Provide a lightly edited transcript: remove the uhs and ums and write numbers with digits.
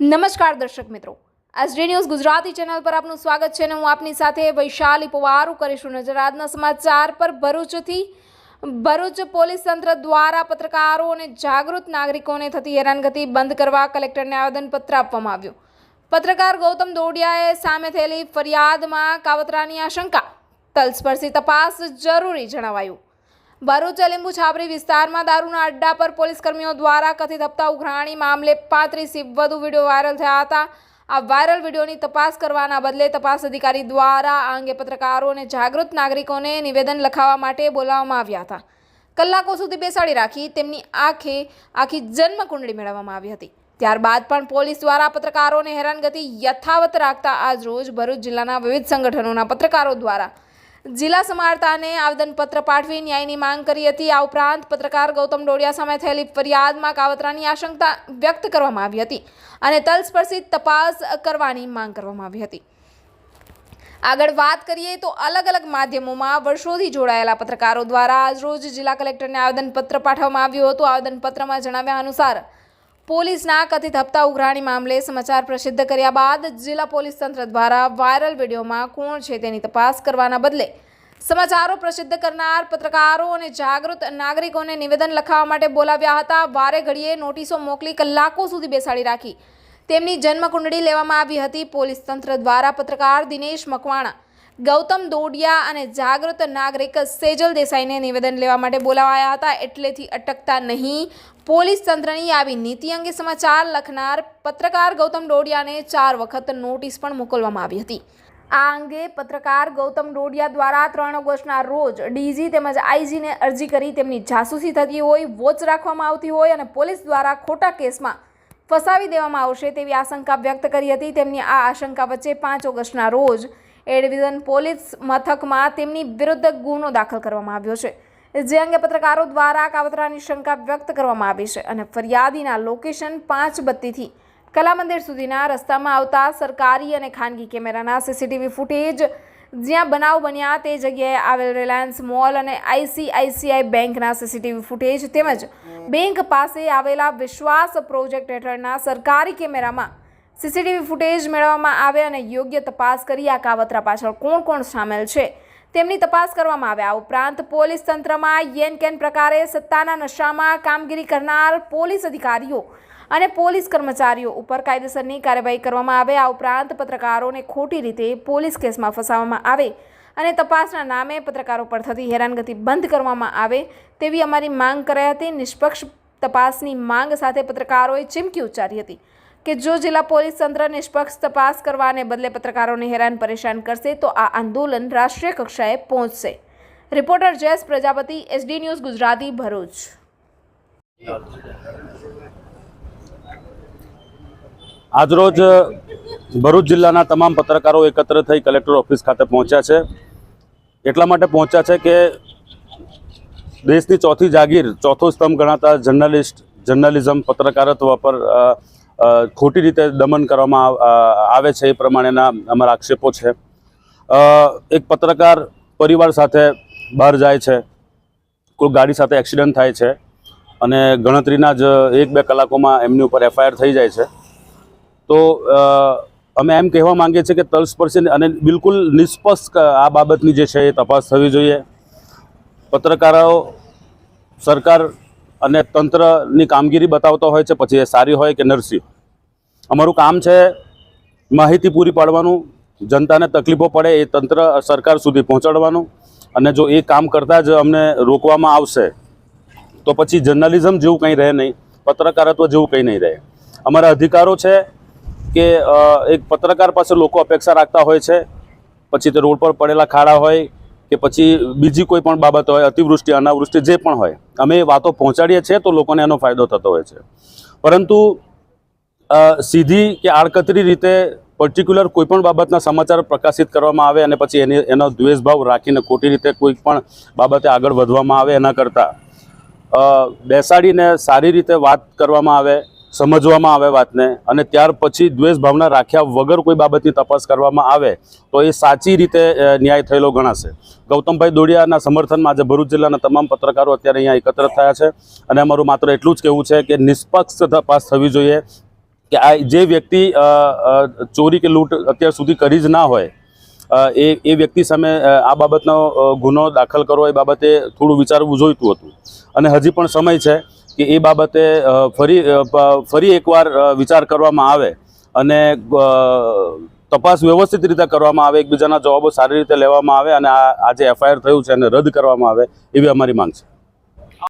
નમસ્કાર દર્શક મિત્રો, એસડી ન્યૂઝ ગુજરાતી ચેનલ પર આપનું સ્વાગત છે અને હું આપની સાથે વૈશાલી પવારુ કરીશું નજર આજના સમાચાર પર। ભરૂચ પોલીસ તંત્ર દ્વારા પત્રકારો અને જાગૃત નાગરિકોને થતી હેરાનગતિ બંધ કરવા કલેક્ટરને આવેદનપત્ર આપવામાં આવ્યું। પત્રકાર ગૌતમ દોડિયાએ સામે થયેલી ફરિયાદમાં કાવતરાની આશંકા, તલસ્પર્શી તપાસ જરૂરી જણાવાયું। ભરૂચ લીંબુ છાબરી વિસ્તારમાં દારૂના અડ્ડા પર પોલીસ કર્મીઓ દ્વારા કથિત હપ્તા ઉઘરાણી મામલે 35થી વધુ વિડીયો વાયરલ થયા હતા। આ વાયરલ વિડીયોની તપાસ કરવાના બદલે તપાસ અધિકારી દ્વારા આ અંગે પત્રકારો અને જાગૃત નાગરિકોને નિવેદન લખાવવા માટે બોલાવવામાં આવ્યા હતા। કલાકો સુધી બેસાડી રાખી તેમની આખી જન્મ કુંડળી મેળવવામાં આવી હતી। ત્યારબાદ પણ પોલીસ દ્વારા પત્રકારોને હેરાનગતિ યથાવત રાખતા આજ રોજ ભરૂચ જિલ્લાના વિવિધ સંગઠનોના પત્રકારો દ્વારા જિલ્લા સમાહર્તાને આવેદનપત્ર પાઠવી ન્યાયની માંગ કરી હતી। આ ઉપરાંત પત્રકાર ગૌતમ દોડિયા સામે થયેલી ફરિયાદમાં કાવતરાની આશંકા વ્યક્ત કરવામાં આવી હતી અને તલસ્પર્શી તપાસ કરવાની માંગ કરવામાં આવી હતી। આગળ વાત કરીએ તો અલગ અલગ માધ્યમોમાં વર્ષોથી જોડાયેલા પત્રકારો દ્વારા આજરોજ જિલ્લા કલેક્ટરને આવેદનપત્ર પાઠવવામાં આવ્યું હતું। આવેદનપત્રમાં જણાવ્યા અનુસાર પોલીસના કથિત હપ્તા ઉઘરાણી મામલે સમાચાર પ્રસિદ્ધ કર્યા બાદ જિલ્લા પોલીસ તંત્ર દ્વારા વાયરલ વિડીયોમાં કોણ છે તેની તપાસ કરવાના બદલે સમાચારો પ્રસિદ્ધ કરનાર પત્રકારો અને જાગૃત નાગરિકોને નિવેદન લખાવવા માટે બોલાવ્યા હતા। વારે ઘડીએ નોટિસો મોકલી કલાકો સુધી બેસાડી રાખી તેમની જન્મકુંડળી લેવામાં આવી હતી। પોલીસ તંત્ર દ્વારા પત્રકાર દિનેશ મકવાણા, ગૌતમ દોડિયા અને જાગૃત નાગરિક સેજલ દેસાઈને નિવેદન લેવા માટે બોલાવાયા હતા। એટલેથી અટકતા નહીં, પોલીસ તંત્રની આવી નીતિ અંગે સમાચાર લખનાર પત્રકાર ગૌતમ દોડિયાને 4 વખત નોટિસ પણ મોકલવામાં આવી હતી। આ અંગે પત્રકાર ગૌતમ દોડિયા દ્વારા 3 ઓગસ્ટના રોજ ડીજી તેમજ આઈજીને અરજી કરી તેમની જાસૂસી થતી હોય, વોચ રાખવામાં આવતી હોય અને પોલીસ દ્વારા ખોટા કેસમાં ફસાવી દેવામાં આવશે તેવી આશંકા વ્યક્ત કરી હતી। તેમની આ આશંકા વચ્ચે 5 ઓગસ્ટના રોજ એ ડિવિઝન પોલીસ મથકમાં તેમની વિરુદ્ધ ગુનો દાખલ કરવામાં આવ્યો છે, જે અંગે પત્રકારો દ્વારા કાવતરાની શંકા વ્યક્ત કરવામાં આવી છે અને ફરિયાદીના લોકેશન 5 બત્તીથી કલા મંદિર સુધીના રસ્તામાં આવતા સરકારી અને ખાનગી કેમેરાના સીસીટીવી ફૂટેજ, જ્યાં બનાવ બન્યા તે જગ્યાએ આવેલ રિલાયન્સ મોલ અને આઈસીઆઈસીઆઈ બેંકના સીસીટીવી ફૂટેજ તેમજ બેંક પાસે આવેલા વિશ્વાસ પ્રોજેક્ટ હેઠળના સરકારી કેમેરામાં સીસીટીવી ફૂટેજ મેળવવામાં આવે અને યોગ્ય તપાસ કરી આ કાવતરા પાછળ કોણ સામેલ છે તેમની તપાસ કરવામાં આવે। આ ઉપરાંત પોલીસ તંત્રમાં યેન-કેન પ્રકારે સત્તાના નશામાં કામગીરી કરનાર પોલીસ અધિકારીઓ અને પોલીસ કર્મચારીઓ ઉપર કાયદેસરની કાર્યવાહી કરવામાં આવે। આ ઉપરાંત પત્રકારોને ખોટી રીતે પોલીસ કેસમાં ફસાવવામાં આવે અને તપાસના નામે પત્રકારો પર થતી હેરાનગતિ બંધ કરવામાં આવે તેવી અમારી માંગ કરાઈ હતી। નિષ્પક્ષ તપાસની માંગ સાથે પત્રકારોએ ચીમકી ઉચ્ચારી હતી કે જો જિલ્લા પોલીસ તંત્ર નિષ્પક્ષ તપાસ કરવાને બદલે પત્રકારોને હેરાન પરેશાન કરશે તો આ આંદોલન રાષ્ટ્રીય કક્ષાએ પહોંચશે। Reporter Jayesh Prajapati, SD news Gujarati, Bharuch. આજરોજ ભરૂચ જિલ્લાના તમામ પત્રકારો એકત્ર થઈ કલેક્ટર ઓફિસ ખાતે પહોંચ્યા છે। એટલા માટે પહોંચ્યા છે કે દેશની ચોથી જાગીર, ચોથો સ્તંભ ગણાતા જર્નલિઝમ પત્રકારત્વ પર ખોટી રીતે દમન કરવામાં આવે છે, એ પ્રમાણેના અમારા આક્ષેપો છે। એક પત્રકાર પરિવાર સાથે બહાર જાય છે, કોઈ ગાડી સાથે એક્સિડન્ટ થાય છે અને ગણતરીના જ 1-2 કલાકોમાં એમની ઉપર એફઆઈઆર થઈ જાય છે। તો અમે એમ કહેવા માંગીએ છીએ કે તલસ્પર્શી અને બિલકુલ નિષ્પક્ષ આ બાબતની જે છે એ તપાસ થવી જોઈએ। પત્રકારો સરકાર અને તંત્રની કામગીરી બતાવતો હોય છે, પછી એ સારી હોય કે નરસી। અમારું કામ છે માહિતી પૂરી પાડવાનું, જનતાને તકલીફો પડે એ તંત્ર સરકાર સુધી પહોંચાડવાનું, અને જો એ કામ કરતાં જ અમને રોકવામાં આવશે તો પછી જર્નલિઝમ જેવું કંઈ રહે નહીં, પત્રકારત્વ જેવું કંઈ નહીં રહે। અમારા અધિકારો છે કે એક પત્રકાર પાસે લોકો અપેક્ષા રાખતા હોય છે, પછી તે રોડ પર પડેલા ખાડા હોય કે પછી બીજી કોઈ પણ બાબત હોય, અતિવૃષ્ટિ અનાવૃષ્ટિ જે પણ હોય, અમે એ વાતો પહોંચાડીએ છીએ તો લોકોને એનો ફાયદો થતો હોય છે। પરંતુ સીધી કે આડકતરી રીતે પર્ટિક્યુલર કોઈ પણ બાબતના સમાચાર પ્રકાશિત કરવામાં આવે અને પછી એનો દ્વેષભાવ રાખીને ખોટી રીતે કોઈ પણ બાબતે આગળ વધવામાં આવે, એના કરતાં બેસાડીને સારી રીતે વાત કરવામાં આવે, સમજવામાં આવે વાતને, અને ત્યાર પછી દ્વેષ ભાવના રાખ્યા વગર કોઈ બાબતની તપાસ કરવામાં આવે તો એ સાચી રીતે ન્યાય થયેલો ગણાશે। ગૌતમભાઈ દોડિયાના સમર્થનમાં આજે ભરૂચ જિલ્લાના તમામ પત્રકારો અત્યારે અહીંયા એકત્ર થયા છે અને અમારું માત્ર એટલું જ કહેવું છે કે નિષ્પક્ષ તપાસ થવી જોઈએ। કે આ જે વ્યક્તિ ચોરી કે લૂંટ અત્યાર સુધી કરી જ ના હોય એ વ્યક્તિ સામે આ બાબતનો ગુનો દાખલ કરવો એ બાબતે થોડું વિચારવું જોઈતું હતું. અને હજી પણ સમય છે કે એ બાબતે ફરી એકવાર વિચાર કરવામાં આવે અને તપાસ વ્યવસ્થિત રીતે કરવામાં આવે, એકબીજાના જવાબો સારી રીતે લેવામાં આવે અને આ જે FIR થયું છે એને રદ કરવામાં આવે એવી અમારી માંગ છે.